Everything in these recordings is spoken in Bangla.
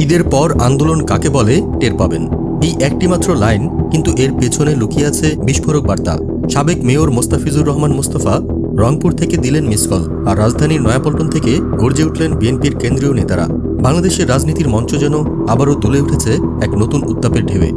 ঈদের পর আন্দোলন কাকে বলে টের পাবেন। এই একটি মাত্র লাইন, কিন্তু এর পেছনে লুকিয়ে আছে বিস্ফোরক বার্তা। সাবেক মেয়র মোস্তাফিজুর রহমান মোস্তফা রংপুর থেকে দিলেন মিস কল, আর রাজধানীর নয়াপল্টন থেকে গর্জে উঠলেন বিএনপির কেন্দ্রীয় নেতারা। বাংলাদেশের রাজনীতির মঞ্চ যেন আবারও তুলে উঠেছে এক নতুন উত্তাপের ঢেউয়ে।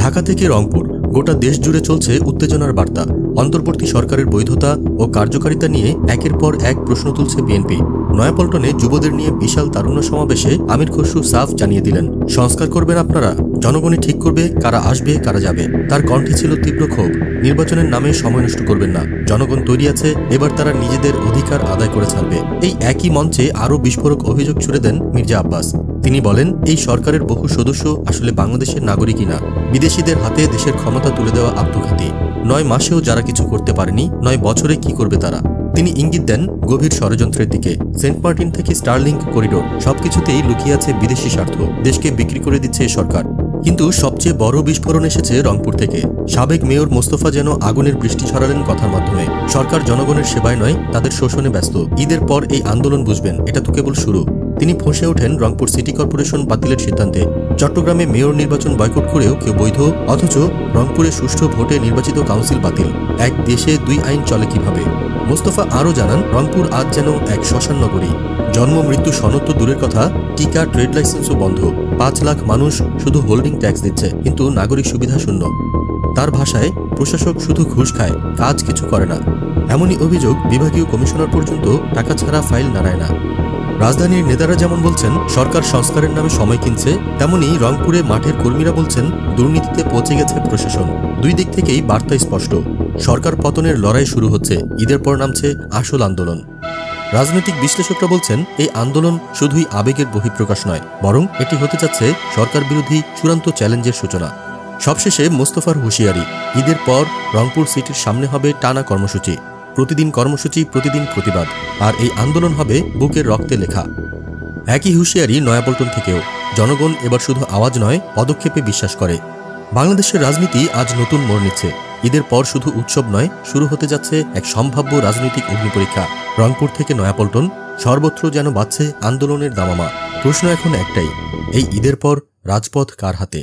ঢাকা থেকে রংপুর, গোটা দেশ জুড়ে চলছে উত্তেজনার বার্তা। অন্তর্বর্তী সরকারের বৈধতা ও কার্যকারিতা নিয়ে একের পর এক প্রশ্ন তুলছে বিএনপি। নয়াপল্টনে যুবদের নিয়ে বিশাল তারুণ্য সমাবেশে আমির খসরু সাফ জানিয়ে দিলেন, সংস্কার করবেন আপনারা, জনগণই ঠিক করবে কারা আসবে কারা যাবে। তার কণ্ঠে ছিল তীব্র ক্ষোভ। নির্বাচনের নামে সময় নষ্ট করবেন না, জনগণ তৈরি আছে, এবার তারা নিজেদের অধিকার আদায় করে ছাড়বে। এই একই মঞ্চে আরও বিস্ফোরক অভিযোগ ছুড়ে দেন মির্জা আব্বাস। তিনি বলেন, এই সরকারের বহু সদস্য আসলে বাংলাদেশের নাগরিকই না, বিদেশিদের হাতে দেশের ক্ষমতা তুলে দেওয়া আত্মঘাতী। 9 মাসেও যারা কিছু করতে পারেনি, 9 বছরে কি করবে তারা। তিনি ইঙ্গিত দেন গভীর ষড়যন্ত্রের দিকে। সেন্ট মার্টিন থেকে স্টারলিংক করিডোর, সবকিছুতেই লুকিয়ে আছে বিদেশি স্বার্থ। দেশকে বিক্রি করে দিচ্ছে সরকার। কিন্তু সবচেয়ে বড় বিস্ফোরণ এসেছে রংপুর থেকে। সাবেক মেয়র মোস্তফা যেন আগুনের বৃষ্টি ছড়ালেন কথার মাধ্যমে। সরকার জনগণের সেবায় নয়, তাদের শোষণে ব্যস্ত। ঈদের পর এই আন্দোলন বুঝবেন, এটা তো কেবল শুরু। তিনি ফঁসে ওঠেন রংপুর সিটি কর্পোরেশন বাতিলের সিদ্ধান্তে। চট্টগ্রামে মেয়র নির্বাচন বয়কট করেও কেউ বৈধ, অথচ রংপুরে সুষ্ঠু ভোটে নির্বাচিত কাউন্সিল বাতিল। এক দেশে দুই আইন চলে কিভাবে? মোস্তফা আরও জানান, রংপুর আজ যেন এক শ্মশান নগরী। জন্ম মৃত্যু সনদ তো দূরের কথা, টিকা ট্রেড লাইসেন্সও বন্ধ। 5 লাখ মানুষ শুধু হোল্ডিং ট্যাক্স দিচ্ছে, কিন্তু নাগরিক সুবিধা শূন্য। তার ভাষায়, প্রশাসক শুধু ঘুষ খায়, কাজ কিছু করে না। এমনই অভিযোগ, বিভাগীয় কমিশনার পর্যন্ত টাকা ছাড়া ফাইল নাড়ায় না। রাজধানীর নেতারা যেমন বলছেন সরকার সংস্কারের নামে সময় কিনছে, তেমনি রংপুরে মাঠের কর্মীরা বলছেন দুর্নীতিতে পৌঁছে গেছে প্রশাসন। দুই দিক থেকেই বার্তা স্পষ্ট, সরকার পতনের লড়াই শুরু হচ্ছে। ঈদের পর নামছে আসল আন্দোলন। রাজনৈতিক বিশ্লেষকরা বলছেন, এই আন্দোলন শুধুই আবেগের বহিঃপ্রকাশ নয়, বরং এটি হতে যাচ্ছে সরকার বিরোধী চূড়ান্ত চ্যালেঞ্জের সূচনা। সবশেষে মোস্তফার হুঁশিয়ারি, ঈদের পর রংপুর সিটির সামনে হবে টানা কর্মসূচি। প্রতিদিন কর্মসূচি, প্রতিদিন প্রতিবাদ, আর এই আন্দোলন হবে বুকের রক্তে লেখা। একই হুঁশিয়ারি নয়াপল্টন থেকেও। জনগণ এবার শুধু আওয়াজ নয়, পদক্ষেপে বিশ্বাস করে। বাংলাদেশের রাজনীতি আজ নতুন মোড় নিচ্ছে। ঈদের পর শুধু উৎসব নয়, শুরু হতে যাচ্ছে এক সম্ভাব্য রাজনৈতিক অগ্নিপরীক্ষা। রংপুর থেকে নয়াপল্টন, সর্বত্র যেন বাজছে আন্দোলনের দামামা। প্রশ্ন এখন একটাই, এই ঈদের পর রাজপথ কার হাতে?